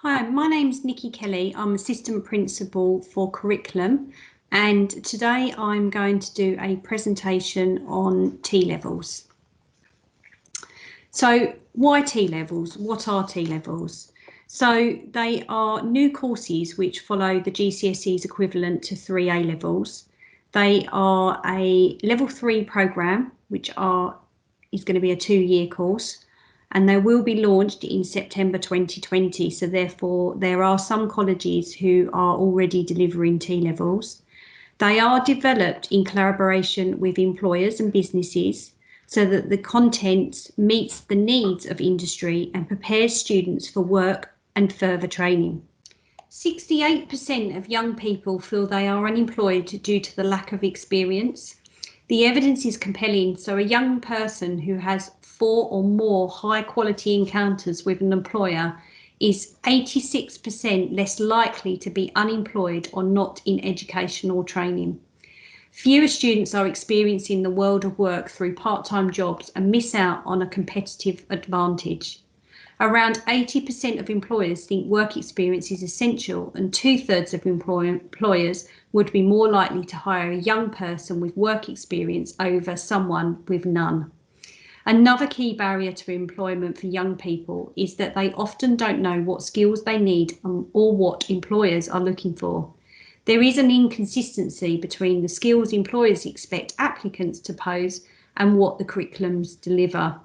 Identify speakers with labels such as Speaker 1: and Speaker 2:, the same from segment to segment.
Speaker 1: Hi, my name's Nikki Kelly. I'm Assistant Principal for Curriculum, and today I'm going to do a presentation on T-levels. So why T-levels? What are T-levels? So they are new courses which follow the GCSE's equivalent to 3 A-levels. They are a level 3 programme which is going to be a 2-year course, and they will be launched in September 2020. So therefore there are some colleges who are already delivering T-levels. They are developed in collaboration with employers and businesses so that the content meets the needs of industry and prepares students for work and further training. 68% of young people feel they are unemployed due to the lack of experience. The evidence is compelling, so a young person who has 4 or more high quality encounters with an employer is 86% less likely to be unemployed or not in education or training. Fewer students are experiencing the world of work through part-time jobs and miss out on a competitive advantage. Around 80% of employers think work experience is essential, and 2/3 of employers would be more likely to hire a young person with work experience over someone with none. Another key barrier to employment for young people is that they often don't know what skills they need or what employers are looking for. There is an inconsistency between the skills employers expect applicants to pose and what the curriculums deliver.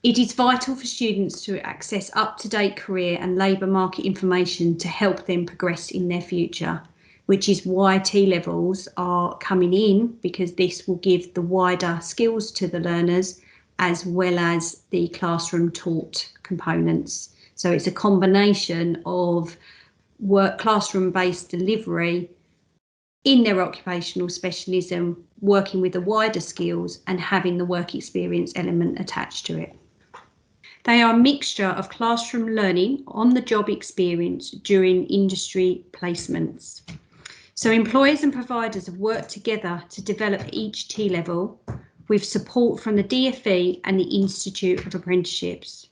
Speaker 1: It is vital for students to access up-to-date career and labour market information to help them progress in their future, which is why T-levels are coming in, because this will give the wider skills to the learners as well as the classroom taught components. So it's a combination of classroom-based delivery in their occupational specialism, working with the wider skills and having the work experience element attached to it. They are a mixture of classroom learning, on-the-job experience during industry placements. So employers and providers have worked together to develop each T-level with support from the DfE and the Institute of Apprenticeships.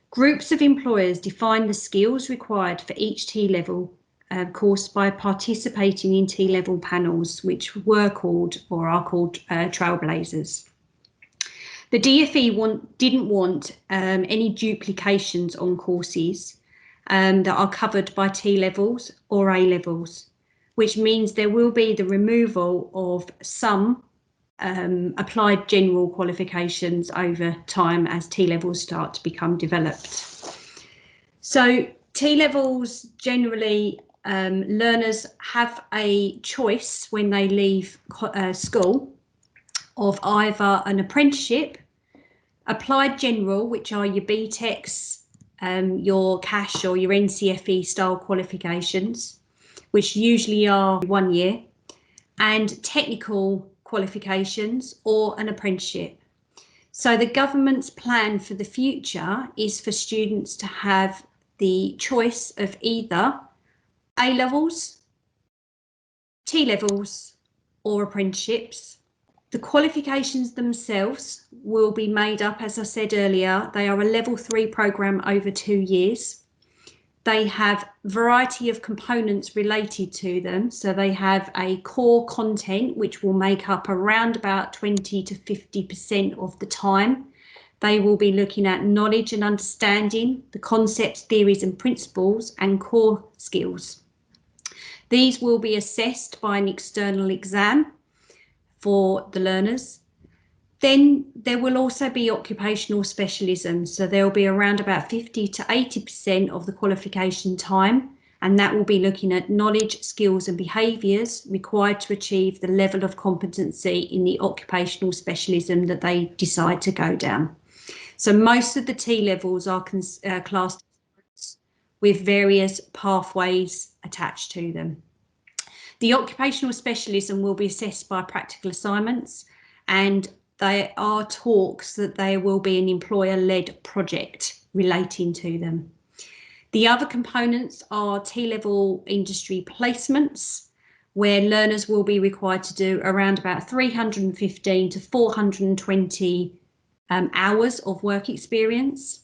Speaker 1: Groups of employers define the skills required for each T-level course by participating in T-level panels, which are called Trailblazers. The DfE didn't want any duplications on courses that are covered by T-levels or A-levels, which means there will be the removal of some applied general qualifications over time as T-levels start to become developed. So T-levels generally, learners have a choice when they leave school of either an apprenticeship, applied general, which are your BTECs, your cash or your NCFE style qualifications, which usually are 1 year, and technical qualifications or an apprenticeship. So the government's plan for the future is for students to have the choice of either A-levels, T-levels or apprenticeships. The qualifications themselves will be made up, as I said earlier, they are a level 3 programme over 2 years. They have a variety of components related to them. So they have a core content, which will make up around about 20 to 50% of the time. They will be looking at knowledge and understanding, the concepts, theories and principles, and core skills. These will be assessed by an external exam for the learners. Then there will also be occupational specialism. So there will be around about 50 to 80% of the qualification time, and that will be looking at knowledge, skills and behaviours required to achieve the level of competency in the occupational specialism that they decide to go down. So most of the T-levels are classed with various pathways attached to them. The occupational specialism will be assessed by practical assignments, and there are talks that there will be an employer-led project relating to them. The other components are T-level industry placements, where learners will be required to do around about 315 to 420 hours of work experience.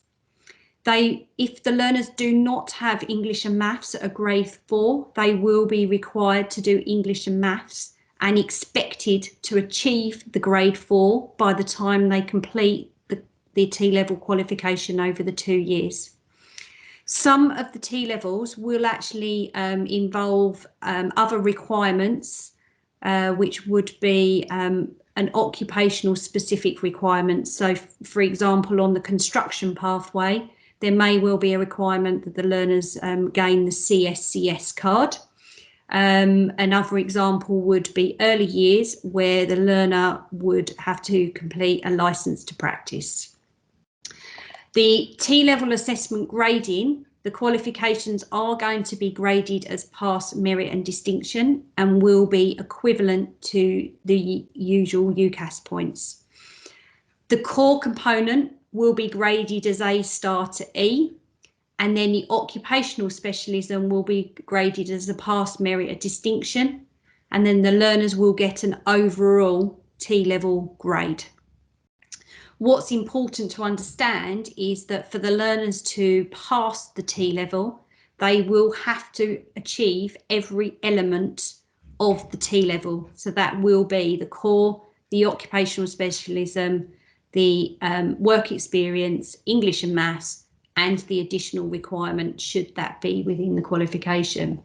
Speaker 1: If the learners do not have English and Maths at a grade 4, they will be required to do English and Maths and expected to achieve the grade 4 by the time they complete the T-level qualification over the 2 years. Some of the T-levels will actually involve other requirements, which would be an occupational specific requirement. So, for example, on the construction pathway, there may well be a requirement that the learners gain the CSCS card. Another example would be early years, where the learner would have to complete a licence to practice. The T-level assessment grading, the qualifications are going to be graded as pass, merit and distinction and will be equivalent to the usual UCAS points. The core component will be graded as A star to E, and then the occupational specialism will be graded as a pass, merit, a distinction, and then the learners will get an overall T-level grade. What's important to understand is that for the learners to pass the T-level, they will have to achieve every element of the T-level. So that will be the core, the occupational specialism, the work experience, English and Maths, and the additional requirement should that be within the qualification.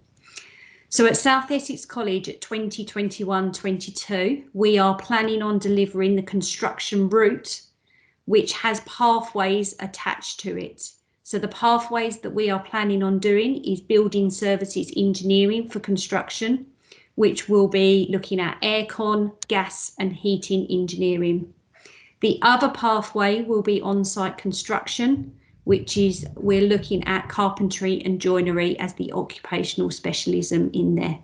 Speaker 1: So at South Essex College at 2021-22, we are planning on delivering the construction route, which has pathways attached to it. So the pathways that we are planning on doing is building services engineering for construction, which will be looking at aircon, gas and heating engineering. The other pathway will be on-site construction, which is we're looking at carpentry and joinery as the occupational specialism in there.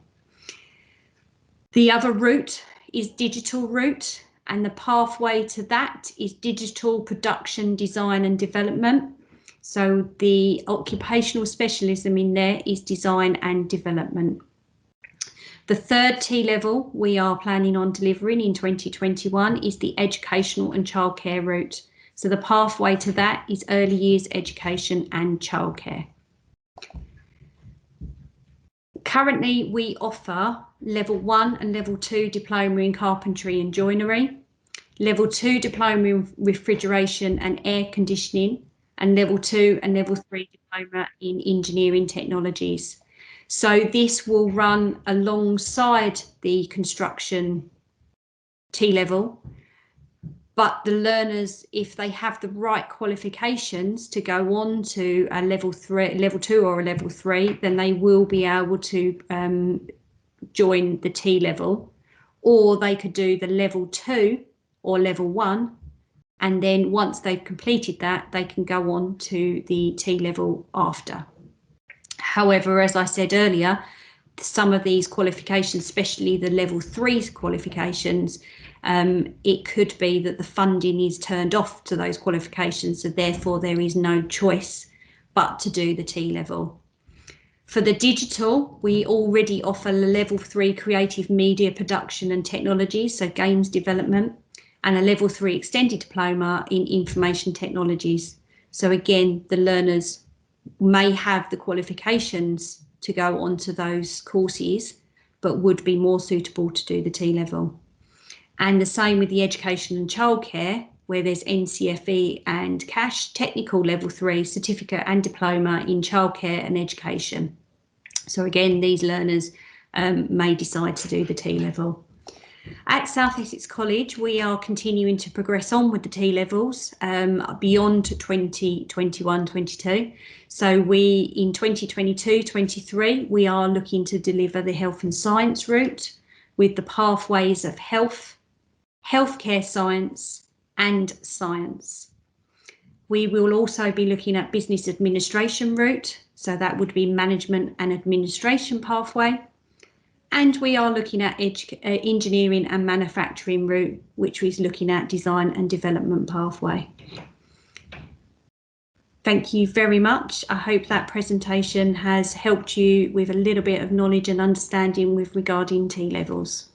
Speaker 1: The other route is digital route, and the pathway to that is digital production, design and development. So the occupational specialism in there is design and development. The third T-level we are planning on delivering in 2021 is the educational and childcare route. So the pathway to that is early years education and childcare. Currently, we offer level 1 and level 2 diploma in carpentry and joinery, level 2 diploma in refrigeration and air conditioning, and level 2 and level 3 diploma in engineering technologies. So this will run alongside the construction T-level, but the learners, if they have the right qualifications to go on to a level 2 or a level 3, then they will be able to join the T-level, or they could do the level 2 or level 1, and then once they've completed that, they can go on to the T-level after. However, as I said earlier, some of these qualifications, especially the level 3 qualifications, it could be that the funding is turned off to those qualifications, so therefore there is no choice but to do the T-level. For the digital, we already offer a level 3 creative media production and technology, so games development, and a level 3 extended diploma in information technologies. So again, the learners may have the qualifications to go on to those courses, but would be more suitable to do the T-level. And the same with the education and childcare, where there's NCFE and CASH, technical level 3 certificate and diploma in childcare and education. So again, these learners may decide to do the T-level. At South Essex College, we are continuing to progress on with the T-levels beyond 2021-22. So we, in 2022-23, we are looking to deliver the health and science route with the pathways of health, healthcare science and science. We will also be looking at business administration route, so that would be management and administration pathway. And we are looking at engineering and manufacturing route, which is looking at design and development pathway. Thank you very much. I hope that presentation has helped you with a little bit of knowledge and understanding with regarding T-levels.